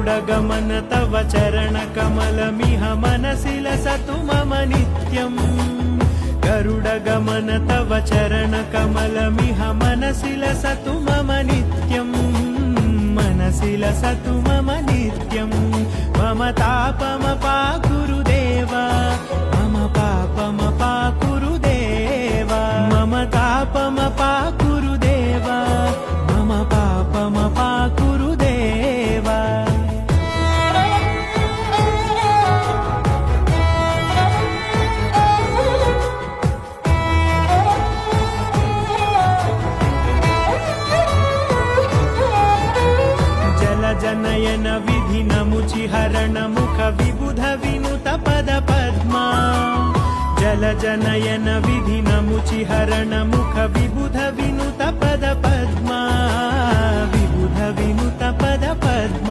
गरुडगमन तव चरणकमलमिह मनसि लसतु मम नित्यम् गरुडगमन तव चरणकमलमिह मनसि लसतु मम नित्यम् मनसि लसतु मम नित्यम् मम तापमपा गुरुदेव मम पापमपा गुरुदेव मम तापमपा गुरुदेव मम पापमपा गुरुदेव जनयन विधि नमुचिहरण मुख विबुध विनुत पद पद्मा जल जनयन विधि नमुचिहरण मुख विबुध विनुत पद पद्मा विबुध विनुत पद